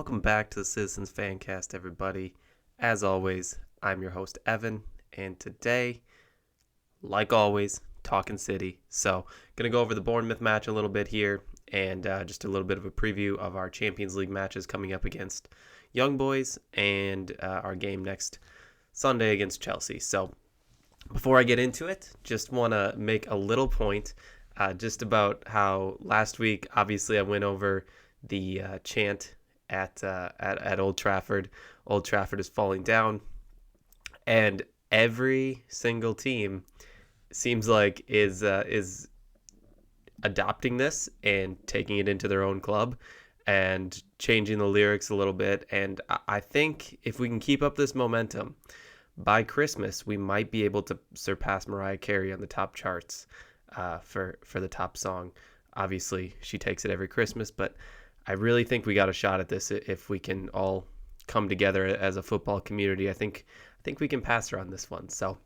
Welcome back to the Citizens Fancast, everybody. As always, I'm your host, Evan, and today, like always, talking City. So, going to go over the Bournemouth match a little bit here, and just a little bit of a preview of our Champions League matches coming up against Young Boys, and our game next Sunday against Chelsea. So, before I get into it, just want to make a little point just about how last week, obviously, I went over the chant at Old Trafford. Old Trafford is falling down, and every single team seems like is adopting this and taking it into their own club and changing the lyrics a little bit. And I think if we can keep up this momentum, by Christmas we might be able to surpass Mariah Carey on the top charts for the top song. Obviously, she takes it every Christmas, but I really think we got a shot at this if we can all come together as a football community. I think we can pass her on this one. So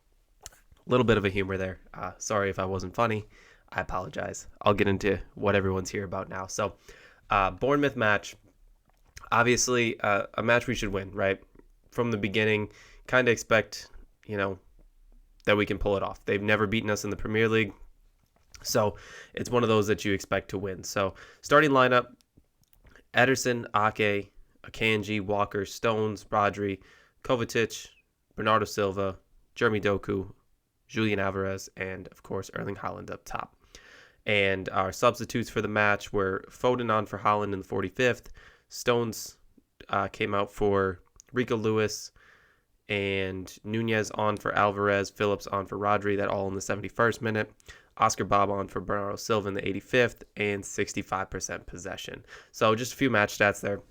a little bit of a humor there. Sorry if I wasn't funny. I apologize. I'll get into what everyone's here about now. So Bournemouth match, obviously a match we should win, right? From the beginning, kind of expect, that we can pull it off. They've never beaten us in the Premier League. So it's one of those that you expect to win. So starting lineup, Ederson, Ake, Akanji, Walker, Stones, Rodri, Kovacic, Bernardo Silva, Jeremy Doku, Julian Alvarez, and, of course, Erling Haaland up top. And our substitutes for the match were Foden on for Haaland in the 45th. Stones came out for Rico Lewis, and Nunez on for Alvarez, Phillips on for Rodri, that all in the 71st minute. Oscar Bob on for Bernardo Silva in the 85th, and 65% possession. So just a few match stats there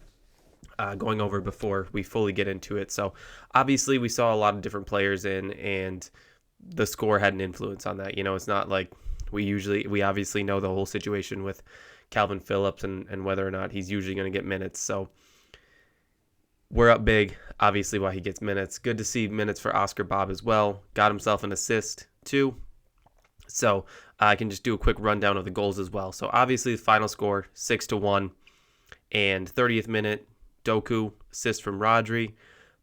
going over before we fully get into it. So obviously we saw a lot of different players in, and the score had an influence on that. It's not like we obviously know the whole situation with Calvin Phillips and whether or not he's usually going to get minutes. So we're up big, obviously, while he gets minutes. Good to see minutes for Oscar Bob as well. Got himself an assist too. So I can just do a quick rundown of the goals as well. So obviously the final score, 6-1, and 30th minute, Doku, assist from Rodri.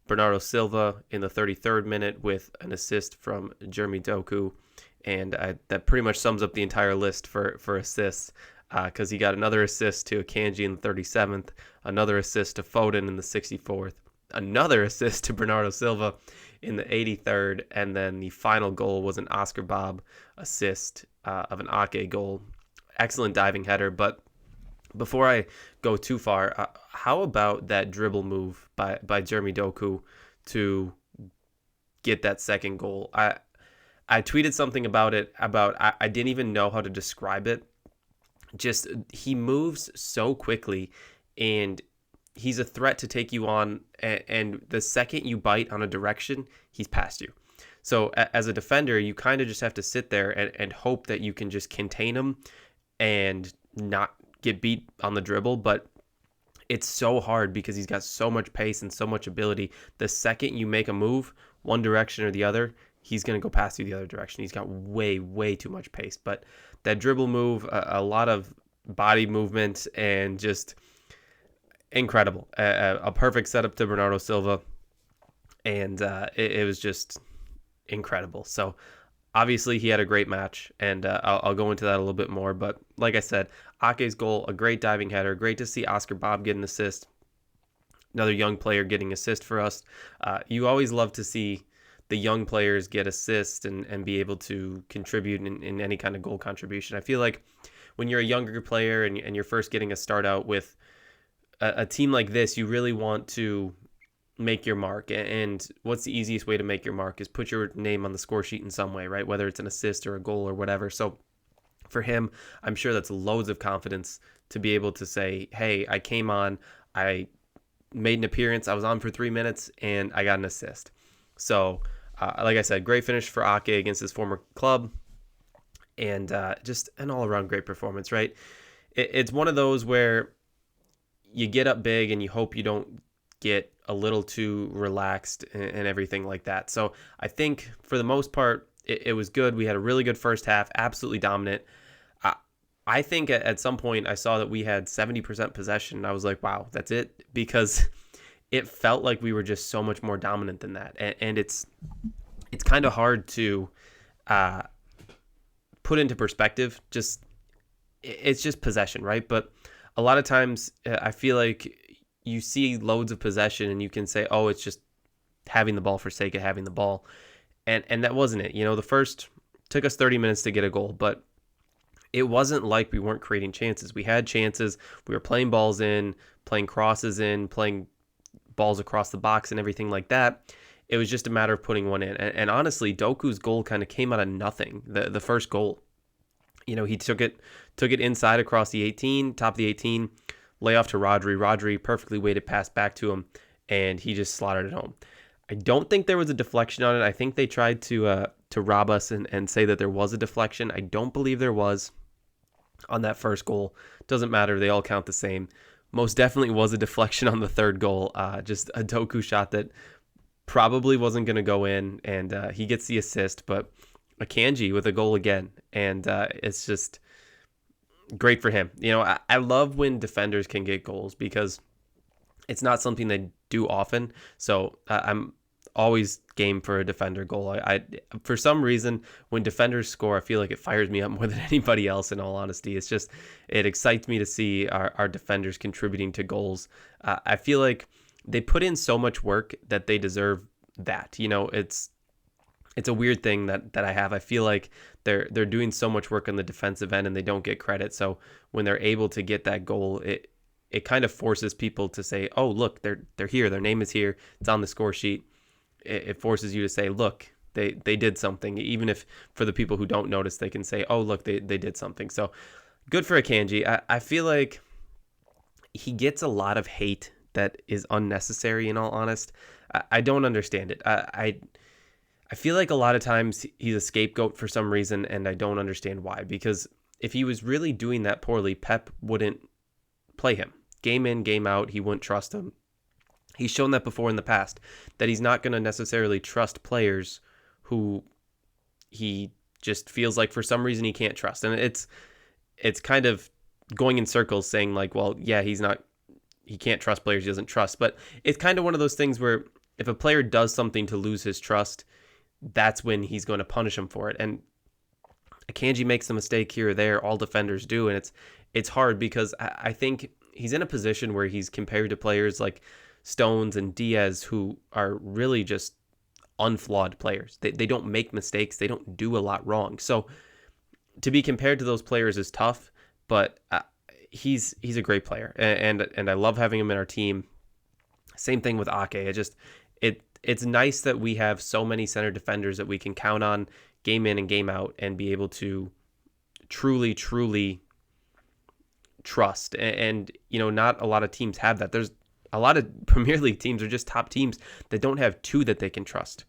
Bernardo Silva in the 33rd minute with an assist from Jeremy Doku. And that pretty much sums up the entire list for assists, because he got another assist to Akanji in the 37th, another assist to Foden in the 64th, another assist to Bernardo Silva in the 83rd, and then the final goal was an Oscar Bob assist of an Ake goal. Excellent diving header. But before I go too far, how about that dribble move by Jeremy Doku to get that second goal? I tweeted something about it, I didn't even know how to describe it. Just, he moves so quickly, and he's a threat to take you on, and the second you bite on a direction, he's past you. So as a defender, you kind of just have to sit there and hope that you can just contain him and not get beat on the dribble. But it's so hard because he's got so much pace and so much ability. The second you make a move, one direction or the other, he's going to go past you the other direction. He's got way, way too much pace. But that dribble move, a lot of body movement, and just incredible. A perfect setup to Bernardo Silva, and it was just incredible. So obviously he had a great match, and I'll go into that a little bit more. But like I said, Ake's goal, a great diving header. Great to see Oscar Bob get an assist. Another young player getting assist for us. You always love to see the young players get assists and be able to contribute in any kind of goal contribution. I feel like when you're a younger player and you're first getting a start out with a team like this, you really want to make your mark. And what's the easiest way to make your mark is put your name on the score sheet in some way, right? Whether it's an assist or a goal or whatever. So for him, I'm sure that's loads of confidence to be able to say, hey, I came on, I made an appearance, I was on for 3 minutes, and I got an assist. So like I said, great finish for Ake against his former club, and just an all-around great performance, right? It's one of those where you get up big and you hope you don't get a little too relaxed and everything like that. So I think for the most part, it was good. We had a really good first half, absolutely dominant. I think at some point I saw that we had 70% possession, and I was like, wow, that's it, because it felt like we were just so much more dominant than that, and it's kind of hard to uh, put into perspective. Just it's just possession, right? But a lot of times I feel like you see loads of possession and you can say, oh, it's just having the ball for sake of having the ball. And that wasn't it. The first took us 30 minutes to get a goal, but it wasn't like we weren't creating chances. We had chances. We were playing balls in, playing crosses in, playing balls across the box and everything like that. It was just a matter of putting one in. And honestly, Doku's goal kind of came out of nothing. The first goal. He took it inside across the 18, top of the 18, lay off to Rodri. Rodri perfectly weighted pass back to him, and he just slaughtered it home. I don't think there was a deflection on it. I think they tried to rob us and say that there was a deflection. I don't believe there was on that first goal. Doesn't matter. They all count the same. Most definitely was a deflection on the third goal. Just a Doku shot that probably wasn't going to go in, and he gets the assist, but Akanji with a goal again, and it's just great for him. I love when defenders can get goals because it's not something they do often. So I'm always game for a defender goal. I for some reason when defenders score, I feel like it fires me up more than anybody else. In all honesty, it excites me to see our defenders contributing to goals. I feel like they put in so much work that they deserve that. It's a weird thing that I have. I feel like they're doing so much work on the defensive end and they don't get credit. So when they're able to get that goal, it kind of forces people to say, "Oh, look, they're here. Their name is here. It's on the score sheet." It forces you to say, "Look, they did something." Even if for the people who don't notice, they can say, "Oh, look, they did something." So good for Akanji. I feel like he gets a lot of hate that is unnecessary. In all honest, I don't understand it. I feel like a lot of times he's a scapegoat for some reason, and I don't understand why. Because if he was really doing that poorly, Pep wouldn't play him. Game in, game out, he wouldn't trust him. He's shown that before in the past, that he's not going to necessarily trust players who he just feels like for some reason he can't trust. And it's kind of going in circles saying like, well, yeah, he can't trust players he doesn't trust. But it's kind of one of those things where if a player does something to lose his trust, that's when he's going to punish him for it. And Akanji makes a mistake here or there. All defenders do. And it's hard because I think he's in a position where he's compared to players like Stones and Diaz, who are really just unflawed players. They don't make mistakes. They don't do a lot wrong. So to be compared to those players is tough, but he's a great player. And I love having him in our team. Same thing with Ake. It's nice that we have so many center defenders that we can count on game in and game out and be able to truly, truly trust. And not a lot of teams have that. There's a lot of Premier League teams are just top teams that don't have two that they can trust.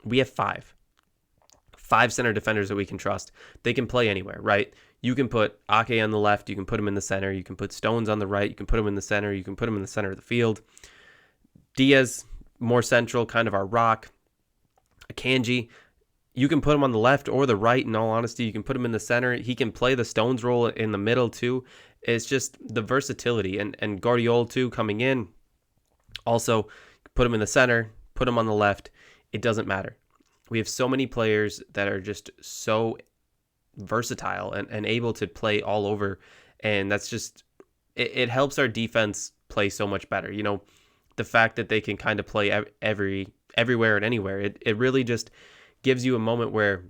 We have five center defenders that we can trust. They can play anywhere, right? You can put Ake on the left. You can put him in the center. You can put Stones on the right. You can put him in the center. You can put him in the center of the field. Diaz, more central, kind of our rock. Akanji, you can put him on the left or the right. In all honesty, you can put him in the center. He can play the Stones role in the middle too. It's just the versatility. And Guardiola too, coming in. Also, put him in the center, put him on the left. It doesn't matter. We have so many players that are just so versatile and able to play all over. And that's just, it helps our defense play so much better. The fact that they can kind of play everywhere and anywhere, it really just gives you a moment where,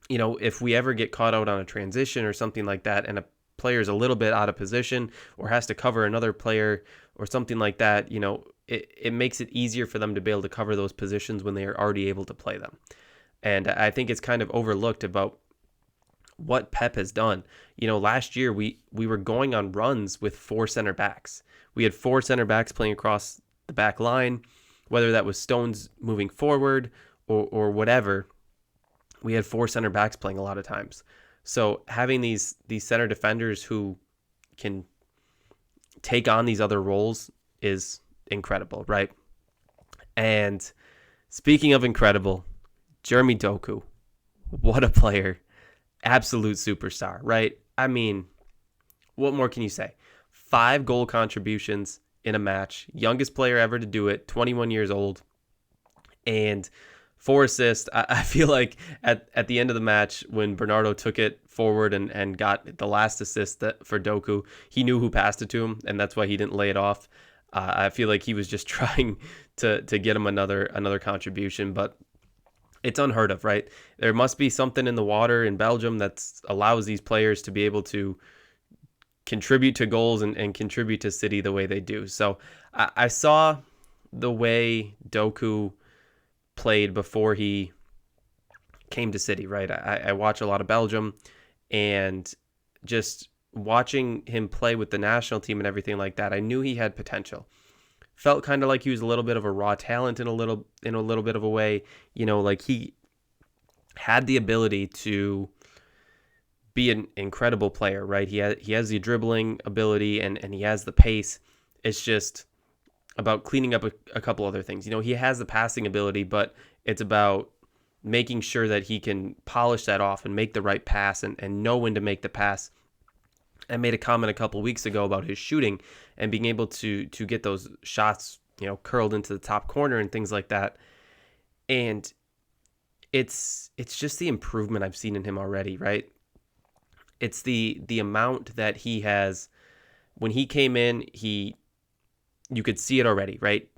if we ever get caught out on a transition or something like that, and a player is a little bit out of position or has to cover another player or something like that, it makes it easier for them to be able to cover those positions when they are already able to play them. And I think it's kind of overlooked about what Pep has done. Last year we were going on runs with four center backs. We had four center backs playing across the back line, whether that was Stones moving forward or whatever. We had four center backs playing a lot of times. So having these center defenders who can take on these other roles is incredible, right? And speaking of incredible, Jeremy Doku, what a player. Absolute superstar, right? I mean, what more can you say? 5 goal contributions in a match, youngest player ever to do it, 21 years old, and 4 assists. I feel like at the end of the match, when Bernardo took it forward and got the last assist for Doku, he knew who passed it to him, and that's why he didn't lay it off. I feel like he was just trying to get him another contribution, but it's unheard of, right? There must be something in the water in Belgium that allows these players to be able to contribute to goals and contribute to City the way they do. So I saw the way Doku played before he came to City, right? I watch a lot of Belgium, and just watching him play with the national team and everything like that, I knew he had potential. Felt kind of like he was a little bit of a raw talent in a little bit of a way, like he had the ability to be an incredible player, right? He has the dribbling ability and he has the pace. It's just about cleaning up a couple other things. He has the passing ability, but it's about making sure that he can polish that off and make the right pass and know when to make the pass. I made a comment a couple weeks ago about his shooting and being able to get those shots, curled into the top corner and things like that. And it's just the improvement I've seen in him already, right? It's the amount that he has. When he came in, you could see it already, right?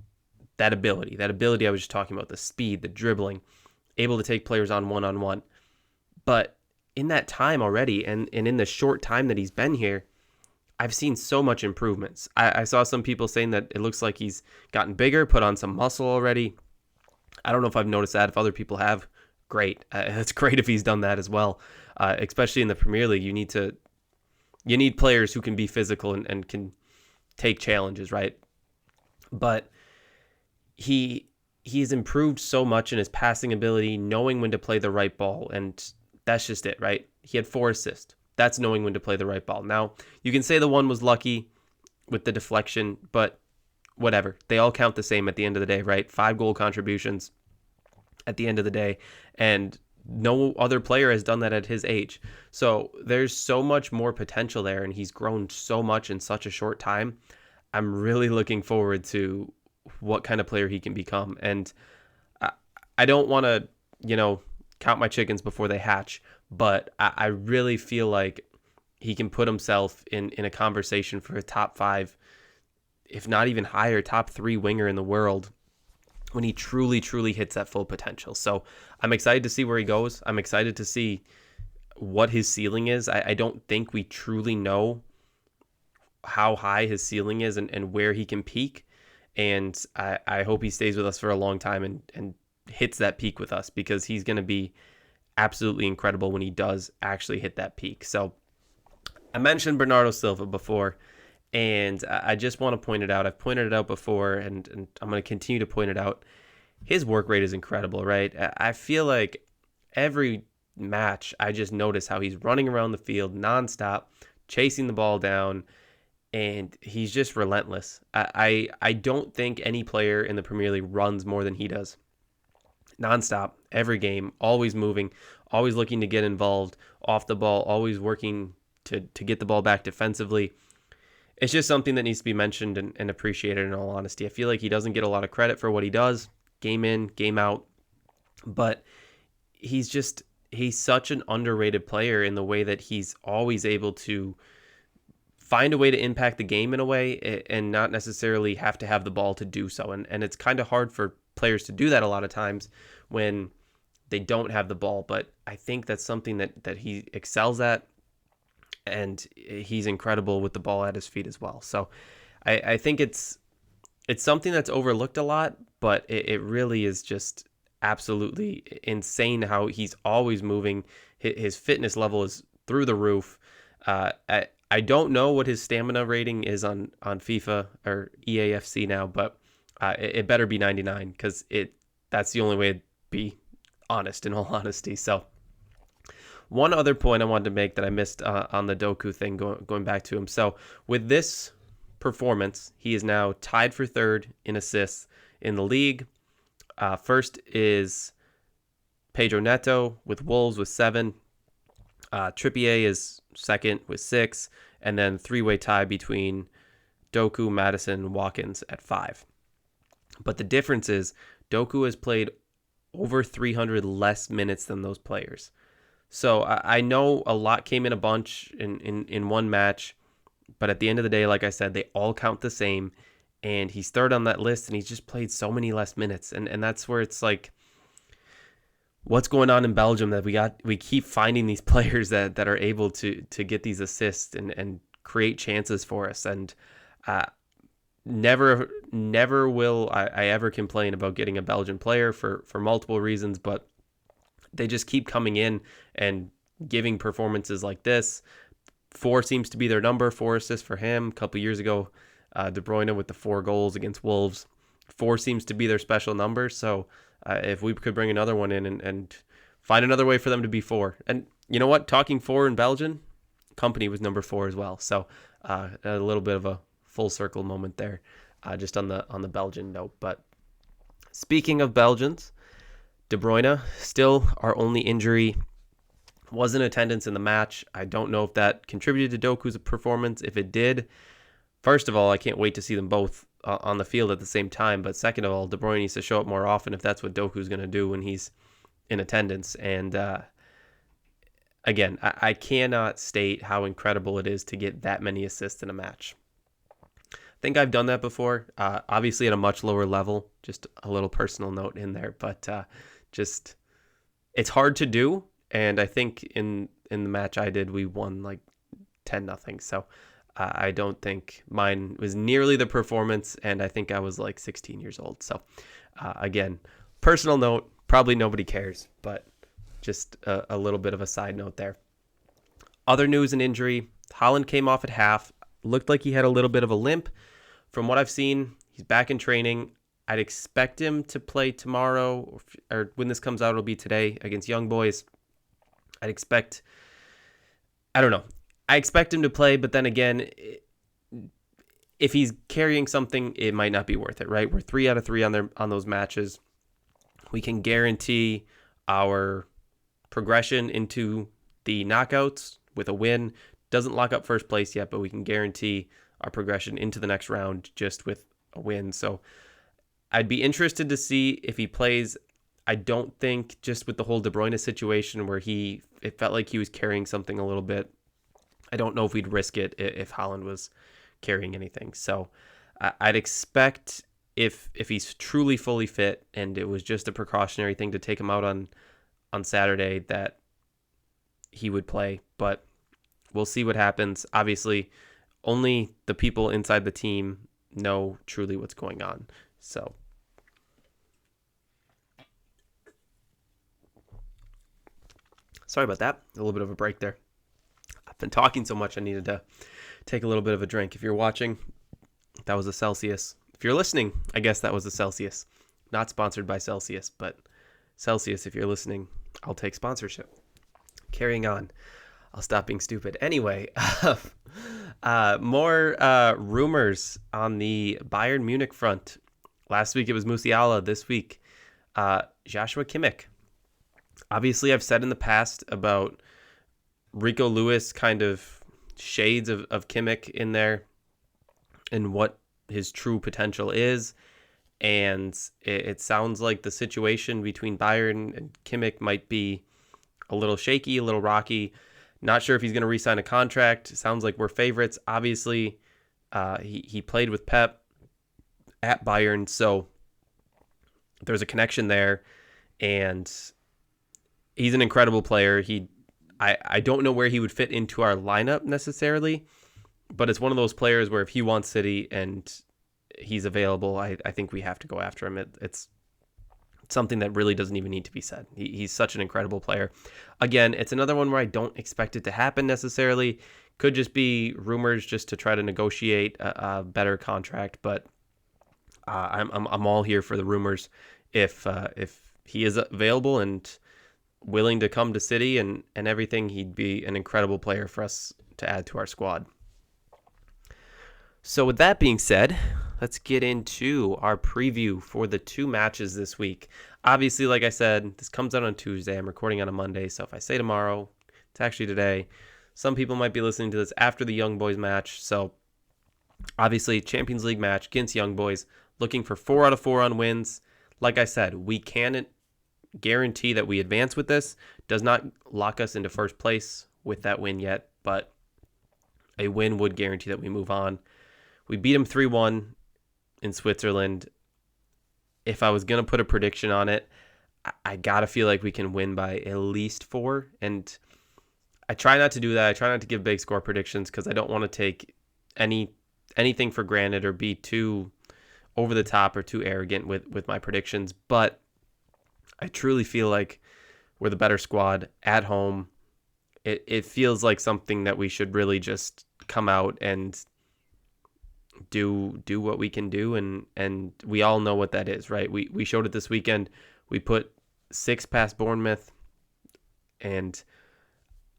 That ability I was just talking about, the speed, the dribbling, able to take players on one-on-one. But in that time already, and in the short time that he's been here, I've seen so much improvements. I saw some people saying that it looks like he's gotten bigger, put on some muscle already. I don't know if I've noticed that. If other people have, great. It's great if he's done that as well. Especially in the Premier League, you need players who can be physical and can take challenges, right? But he's improved so much in his passing ability, knowing when to play the right ball, and that's just it, right? He had 4 assists. That's knowing when to play the right ball. Now, you can say the one was lucky with the deflection, but whatever. They all count the same at the end of the day, right? 5 goal contributions at the end of the day, and no other player has done that at his age. So there's so much more potential there, and he's grown so much in such a short time. I'm really looking forward to what kind of player he can become. And I don't want to, count my chickens before they hatch, but I really feel like he can put himself in a conversation for a top 5, if not even higher, top 3 winger in the world when he truly, truly hits that full potential. So I'm excited to see where he goes. I'm excited to see what his ceiling is. I don't think we truly know how high his ceiling is and where he can peak. And I hope he stays with us for a long time and hits that peak with us, because he's going to be absolutely incredible when he does actually hit that peak. So I mentioned Bernardo Silva before, and I just want to point it out. I've pointed it out before, and I'm going to continue to point it out. His work rate is incredible, right? I feel like every match I just notice how he's running around the field nonstop, chasing the ball down, and he's just relentless. I don't think any player in the Premier League runs more than he does. Nonstop, every game, always moving, always looking to get involved off the ball, always working to get the ball back defensively. It's just something that needs to be mentioned and appreciated, in all honesty. I feel like he doesn't get a lot of credit for what he does, game in, game out, but he's such an underrated player in the way that he's always able to find a way to impact the game in a way and not necessarily have to have the ball to do so. And it's kind of hard for players to do that a lot of times when they don't have the ball. But I think that's something that he excels at, and he's incredible with the ball at his feet as well. So I think it's something that's overlooked a lot, but it really is just absolutely insane how he's always moving. His fitness level is through the roof. I don't know what his stamina rating is on FIFA or EAFC now, but it better be 99, because that's the only way to be honest, in all honesty. So one other point I wanted to make that I missed on the Doku thing, going back to him. So with this performance, he is now tied for 3rd in assists in the league. First is Pedro Neto with Wolves with 7. Trippier is second with 6, and then three-way tie between Doku, Madison, Watkins at 5. But the difference is Doku has played over 300 less minutes than those players. So I know a lot came in a bunch in one match, but at the end of the day, like I said, they all count the same. And he's third on that list, and he's just played so many less minutes. And that's where it's like, what's going on in Belgium that we keep finding these players that are able to get these assists and create chances for us. And never will I ever complain about getting a Belgian player for multiple reasons, but they just keep coming in and giving performances like this. 4 seems to be their number, 4 assists for him. A couple years ago, De Bruyne with the 4 goals against Wolves. 4 seems to be their special number. So if we could bring another one in and find another way for them to be 4. And you know what? Talking 4 in Belgian, Company was number 4 as well. So a little bit of a full circle moment there, just on the Belgian note. But speaking of Belgians, De Bruyne, still our only injury, was in attendance in the match. I don't know if that contributed to Doku's performance. If it did, first of all, I can't wait to see them both on the field at the same time. But second of all, De Bruyne needs to show up more often if that's what Doku's going to do when he's in attendance. And again, I cannot state how incredible it is to get that many assists in a match. I think I've done that before, obviously at a much lower level, just a little personal note in there, but just it's hard to do. And I think in the match I did, we won like 10-0. So I don't think mine was nearly the performance, and I think I was like 16 years old. So again, personal note, probably nobody cares, but just a little bit of a side note there. Other news and injury, Haaland came off at half, looked like he had a little bit of a limp. From what I've seen, he's back in training. I'd expect him to play tomorrow, or when this comes out, it'll be today against Young Boys. I expect him to play, but then again, if he's carrying something, it might not be worth it, right? We're 3 out of 3 on those matches. We can guarantee our progression into the knockouts with a win. Doesn't lock up first place yet, but we can guarantee our progression into the next round just with a win. So I'd be interested to see if he plays. I don't think, just with the whole De Bruyne situation where it felt like he was carrying something a little bit, I don't know if we'd risk it if Haaland was carrying anything. So I'd expect if he's truly fully fit and it was just a precautionary thing to take him out on Saturday, that he would play. But we'll see what happens. Obviously, only the people inside the team know truly what's going on. So sorry about that. A little bit of a break there. I've been talking so much I needed to take a little bit of a drink. If you're watching, that was a Celsius. If you're listening, I guess that was a Celsius. Not sponsored by Celsius, but Celsius, if you're listening, I'll take sponsorship. Carrying on. I'll stop being stupid. Anyway, more rumors on the Bayern Munich front. Last week it was Musiala. This week, Joshua Kimmich. Obviously, I've said in the past about Rico Lewis, kind of shades of Kimmich in there and what his true potential is. And it sounds like the situation between Bayern and Kimmich might be a little shaky, a little rocky. Not sure if he's going to re-sign a contract. It sounds like we're favorites. Obviously, he played with Pep at Bayern, so there's a connection there. And he's an incredible player. I don't know where he would fit into our lineup necessarily, but it's one of those players where if he wants City and he's available, I think we have to go after him. It's something that really doesn't even need to be said. He's such an incredible player. Again, it's another one where I don't expect it to happen necessarily. Could just be rumors just to try to negotiate a better contract, but I'm all here for the rumors. If he is available and willing to come to City and everything, he'd be an incredible player for us to add to our squad. So with that being said, let's get into our preview for the 2 matches this week. Obviously, like I said, this comes out on Tuesday. I'm recording on a Monday, so if I say tomorrow, It's actually today. Some people might be listening to this after the Young Boys match. So obviously, Champions League match against Young Boys, looking for 4 out of 4 on wins. Like I said, we can't guarantee that we advance with this. Does not lock us into first place with that win yet, but a win would guarantee that we move on. We beat them 3-1 in Switzerland. If I was going to put a prediction on it, I got to feel like we can win by at least 4. And I try not to do that. I try not to give big score predictions because I don't want to take anything for granted or be too over the top or too arrogant with my predictions. But I truly feel like we're the better squad at home. It feels like something that we should really just come out and do what we can do, and we all know what that is, right? We showed it this weekend. We put 6 past Bournemouth, and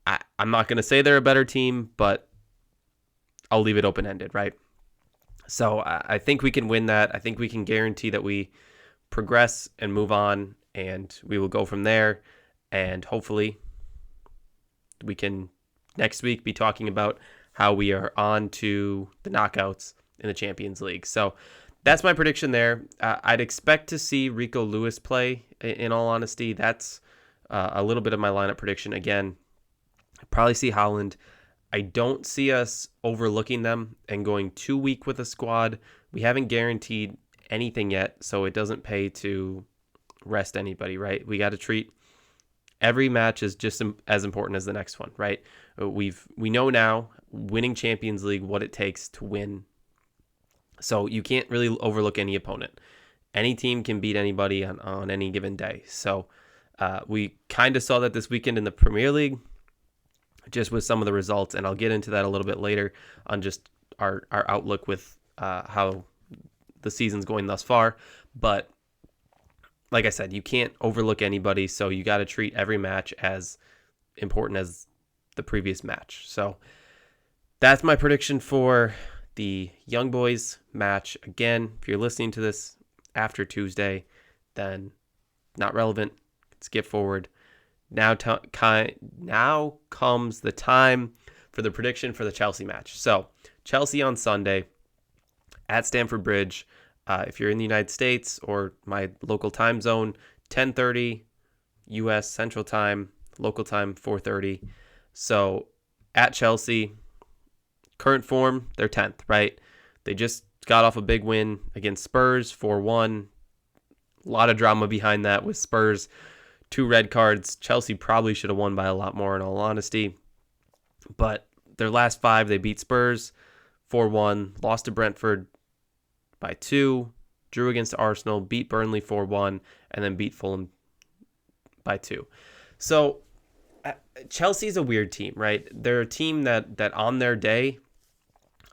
I'm not going to say they're a better team, but I'll leave it open-ended, right? So I think we can win that. I think we can guarantee that we progress and move on, and we will go from there, and hopefully we can next week be talking about how we are on to the knockouts in the Champions League. So that's my prediction there. I'd expect to see Rico Lewis play, in all honesty. That's a little bit of my lineup prediction. Again, I'd probably see Haaland. I don't see us overlooking them and going too weak with a squad. We haven't guaranteed anything yet, so it doesn't pay to rest anybody, right? We got to treat every match as just as important as the next one, right? We know now, winning Champions League, what it takes to win. So you can't really overlook any opponent. Any team can beat anybody on any given day. So we kind of saw that this weekend in the Premier League, just with some of the results, and I'll get into that a little bit later on just our outlook with how the season's going thus far. But like I said, you can't overlook anybody, so you got to treat every match as important as the previous match. So that's my prediction for the Young Boys match. Again, if you're listening to this after Tuesday, then not relevant. Skip forward. Now comes the time for the prediction for the Chelsea match. So Chelsea on Sunday at Stamford Bridge. If you're in the United States or my local time zone, 10:30 U.S. Central Time, local time 4:30. So at Chelsea, current form, they're 10th, right? They just got off a big win against Spurs, 4-1. A lot of drama behind that with Spurs. 2 red cards. Chelsea probably should have won by a lot more, in all honesty. But their last 5, they beat Spurs 4-1, lost to Brentford by 2, drew against Arsenal, beat Burnley 4-1, and then beat Fulham by 2. So Chelsea's a weird team, right? They're a team that on their day,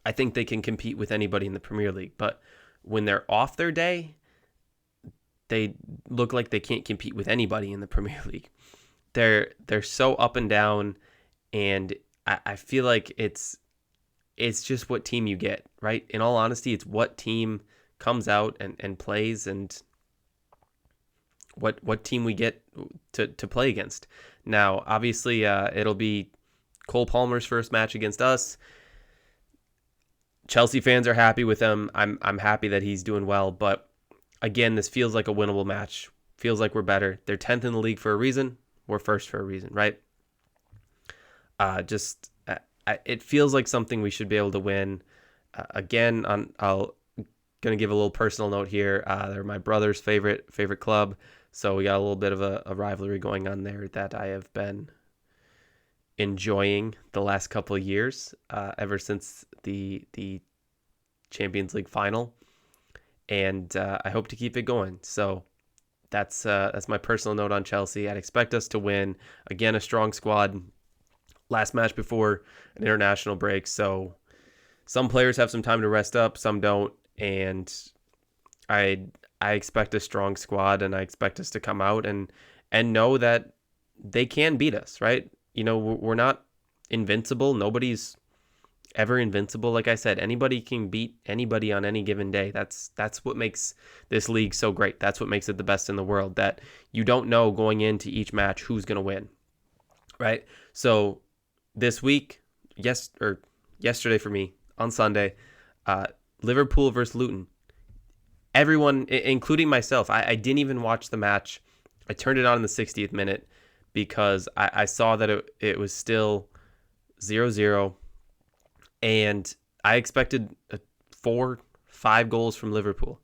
I think they can compete with anybody in the Premier League. But when they're off their day, they look like they can't compete with anybody in the Premier League. They're so up and down, and I feel like it's just what team you get, right? In all honesty, it's what team comes out and plays, and what team we get to play against. Now, obviously, it'll be Cole Palmer's first match against us. Chelsea fans are happy with him. I'm happy that he's doing well, but again, this feels like a winnable match. Feels like we're better. They're 10th in the league for a reason. We're first for a reason, right? It feels like something we should be able to win. Again, I'll gonna give a little personal note here. They're my brother's favorite club, so we got a little bit of a rivalry going on there that I have been enjoying the last couple of years, ever since the Champions League final. And I hope to keep it going. So that's my personal note on Chelsea. I'd expect us to win. Again, a strong squad. Last match before an international break. So some players have some time to rest up, some don't. And I expect a strong squad, and I expect us to come out and know that they can beat us, right? You know, we're not invincible. Nobody's ever invincible. Like I said, anybody can beat anybody on any given day. That's what makes this league so great. That's what makes it the best in the world, that you don't know going into each match who's going to win. right? So this week, yesterday for me on Sunday, uh, Liverpool versus Luton. Everyone, including myself, I didn't even watch the match. I turned it on in the 60th minute because I saw that it was still 0-0, and I expected 4-5 goals from Liverpool.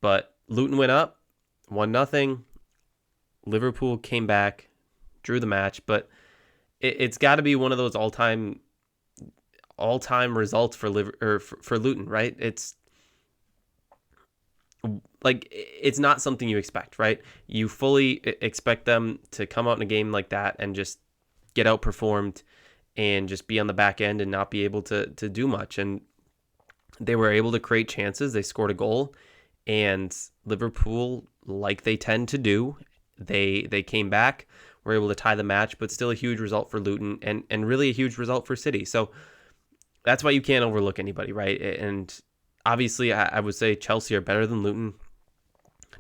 But Luton went up 1-0. Liverpool came back, drew the match, but it's got to be one of those all-time results for for Luton, right? It's like, it's not something you expect, right? You fully expect them to come out in a game like that and just get outperformed and just be on the back end and not be able to do much. And they were able to create chances. They scored a goal, and Liverpool, like they tend to do, they came back, were able to tie the match, but still a huge result for Luton and really a huge result for City. So that's why you can't overlook anybody, right? And obviously, I would say Chelsea are better than Luton.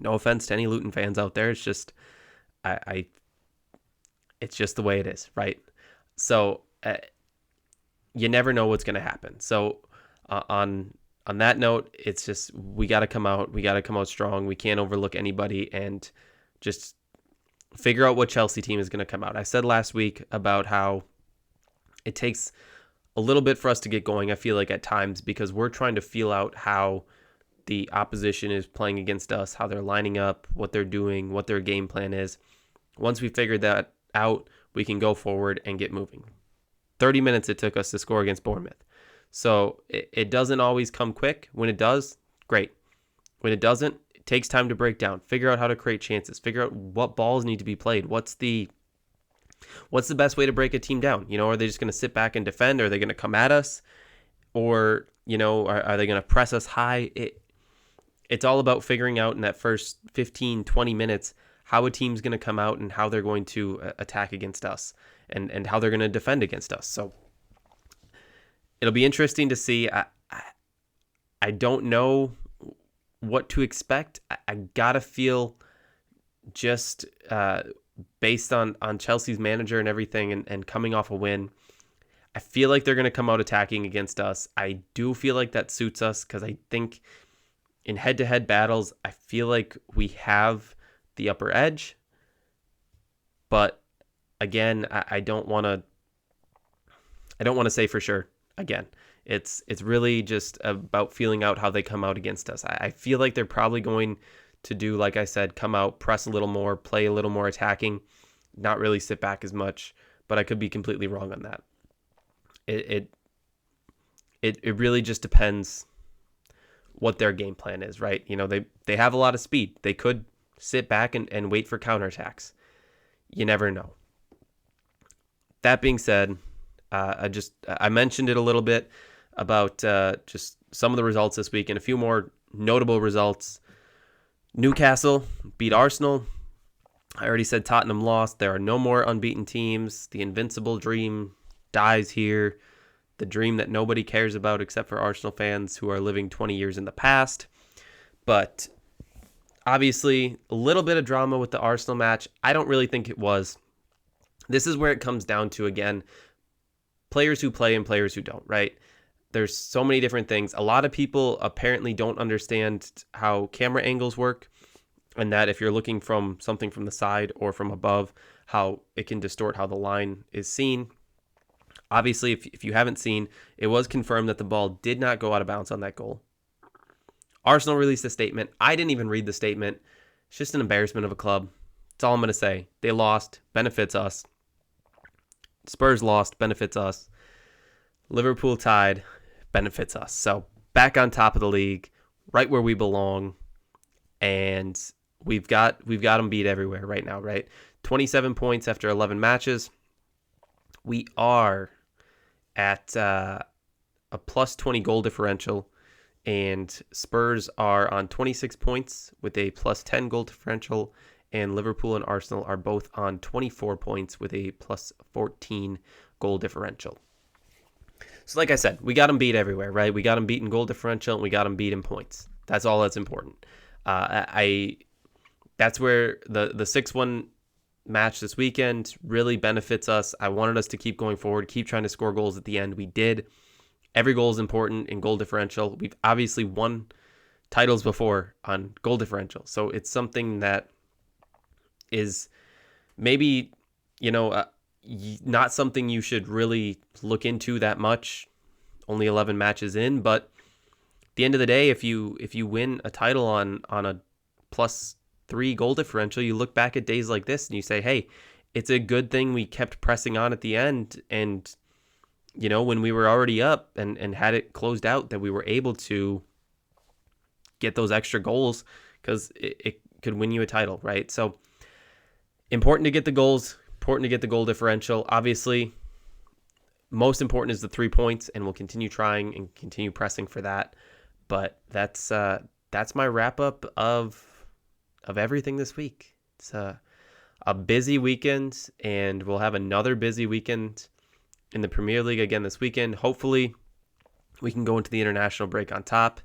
No offense to any Luton fans out there. It's just, it's just the way it is, right? So you never know what's going to happen. So on that note, it's just, we got to come out. We got to come out strong. We can't overlook anybody and just figure out what Chelsea team is going to come out. I said last week about how it takes a little bit for us to get going, I feel like, at times, because we're trying to feel out how the opposition is playing against us, how they're lining up, what they're doing, what their game plan is. Once we figure that out, we can go forward and get moving. 30 minutes it took us to score against Bournemouth. So it doesn't always come quick. When it does, great. When it doesn't, it takes time to break down, figure out how to create chances, figure out what balls need to be played. What's the best way to break a team down? Are they just going to sit back and defend? Are they going to come at us? Or, are they going to press us high? It's all about figuring out in that first 15, 20 minutes how a team's going to come out and how they're going to attack against us and how they're going to defend against us. So it'll be interesting to see. I don't know what to expect. I got to feel, just based on Chelsea's manager and everything and coming off a win, I feel like they're going to come out attacking against us. I do feel like that suits us because I think in head-to-head battles, I feel like we have the upper edge. But again, I don't want to say for sure. Again, it's really just about feeling out how they come out against us. I feel like they're probably going to do, like I said, come out, press a little more, play a little more attacking, not really sit back as much. But I could be completely wrong on that. It really just depends what their game plan is, right? They have a lot of speed. They could sit back and wait for counterattacks. You never know. That being said, I mentioned it a little bit about just some of the results this week and a few more notable results. Newcastle beat Arsenal. I already said Tottenham lost. There are no more unbeaten teams. The invincible dream dies here. The dream that nobody cares about except for Arsenal fans who are living 20 years in the past. But obviously, a little bit of drama with the Arsenal match. I don't really think it was. This is where it comes down to, again, players who play and players who don't, right? There's so many different things. A lot of people apparently don't understand how camera angles work, and that if you're looking from something from the side or from above, how it can distort how the line is seen. Obviously, if you haven't seen, it was confirmed that the ball did not go out of bounds on that goal. Arsenal released a statement. I didn't even read the statement. It's just an embarrassment of a club. That's all I'm going to say. They lost, benefits us. Spurs lost, benefits us. Liverpool tied, benefits us. So back on top of the league, right where we belong, and we've got them beat everywhere right now, right? 27 points after 11 matches. We are at a plus 20 goal differential, and Spurs are on 26 points with a plus 10 goal differential, and Liverpool and Arsenal are both on 24 points with a plus 14 goal differential. So like I said, we got them beat everywhere, right? We got them beat in goal differential, and we got them beat in points. That's all that's important. That's where the 6-1 match this weekend really benefits us. I wanted us to keep going forward, keep trying to score goals at the end. We did. Every goal is important in goal differential. We've obviously won titles before on goal differential, so it's something that is maybe, not something you should really look into that much, only 11 matches in, but at the end of the day, if you win a title on a +3 goal differential, you look back at days like this and you say, hey, it's a good thing we kept pressing on at the end, and when we were already up and had it closed out, that we were able to get those extra goals, because it could win you a title, right? So important to get the goals, important to get the goal differential. Obviously, most important is the 3 points, and we'll continue trying and continue pressing for that. But that's my wrap up of everything this week. It's a busy weekend, and we'll have another busy weekend in the Premier League again this weekend. Hopefully, we can go into the international break on top.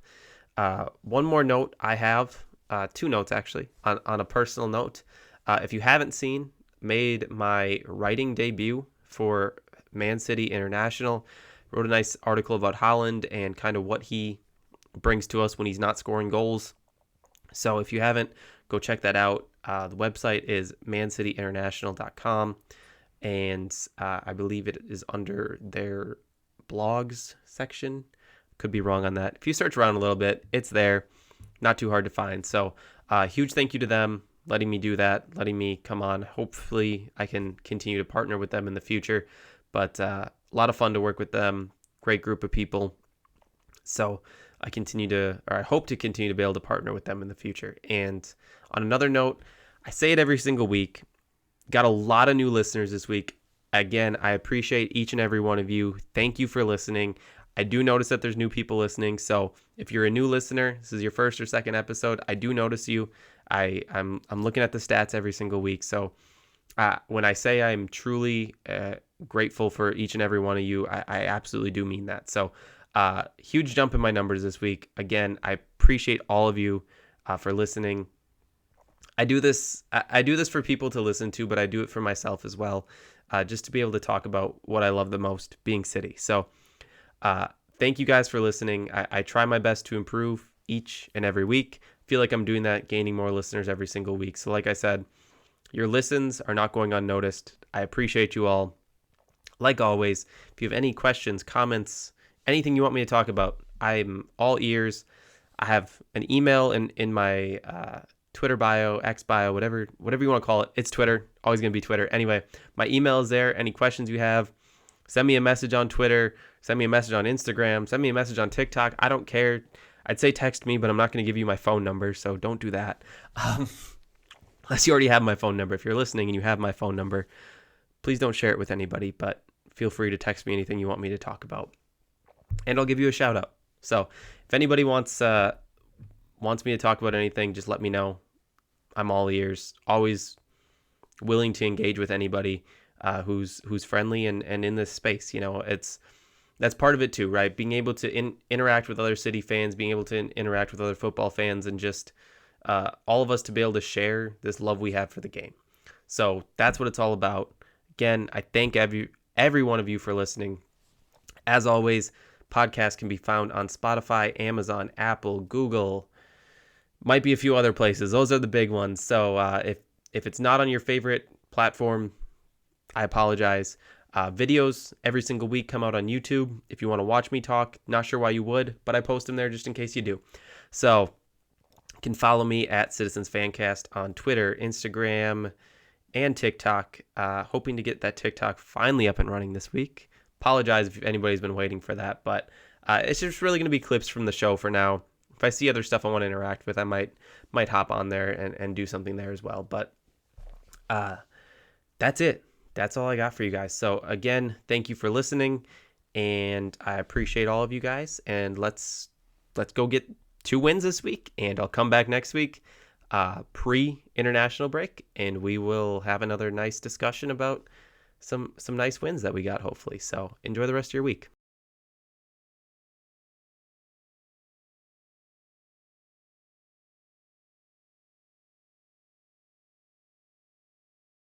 One more note I have, 2 notes actually, on a personal note. If you haven't seen, made my writing debut for Man City International. Wrote a nice article about Haaland and kind of what he brings to us when he's not scoring goals. So if you haven't, go check that out. The website is mancityinternational.com, and I believe it is under their blogs section. Could be wrong on that. If you search around a little bit, it's there. Not too hard to find. So huge thank you to them, letting me do that, letting me come on. Hopefully I can continue to partner with them in the future. But a lot of fun to work with them. Great group of people. So I hope to continue to be able to partner with them in the future. And on another note, I say it every single week. Got a lot of new listeners this week. Again, I appreciate each and every one of you. Thank you for listening. I do notice that there's new people listening. So if you're a new listener, this is your first or second episode, I do notice you. I'm looking at the stats every single week. So when I say I'm truly grateful for each and every one of you, I absolutely do mean that. So huge jump in my numbers this week. Again, I appreciate all of you for listening. I do this for people to listen to, but I do it for myself as well, just to be able to talk about what I love the most, being City. So thank you guys for listening. I try my best to improve each and every week. Feel like I'm doing that, gaining more listeners every single week. So like I said, your listens are not going unnoticed. I appreciate you all. Like always, if you have any questions, comments, anything you want me to talk about, I'm all ears. I have an email in my Twitter bio, X bio, whatever you want to call it. It's Twitter. Always going to be Twitter. Anyway, my email is there. Any questions you have, send me a message on Twitter. Send me a message on Instagram. Send me a message on TikTok. I don't care. I'd say text me, but I'm not going to give you my phone number, so don't do that. Unless you already have my phone number. If you're listening and you have my phone number, please don't share it with anybody, but feel free to text me anything you want me to talk about, and I'll give you a shout out. So if anybody wants me to talk about anything, just let me know. I'm all ears. Always willing to engage with anybody who's friendly and in this space. That's part of it too, right? Being able to interact with other City fans, being able to interact with other football fans, and just all of us to be able to share this love we have for the game. So that's what it's all about. Again, I thank every one of you for listening. As always, podcasts can be found on Spotify, Amazon, Apple, Google, might be a few other places. Those are the big ones. So if it's not on your favorite platform, I apologize. Videos every single week come out on YouTube. If you want to watch me talk, not sure why you would, but I post them there just in case you do. So you can follow me at Citizens Fancast on Twitter, Instagram, and TikTok. Hoping to get that TikTok finally up and running this week. Apologize if anybody's been waiting for that, but it's just really going to be clips from the show for now. If I see other stuff I want to interact with, I might hop on there and do something there as well. But that's it. That's all I got for you guys. So again, thank you for listening, and I appreciate all of you guys. And let's go get 2 wins this week, and I'll come back next week, pre-international break, and we will have another nice discussion about some nice wins that we got, hopefully. So enjoy the rest of your week.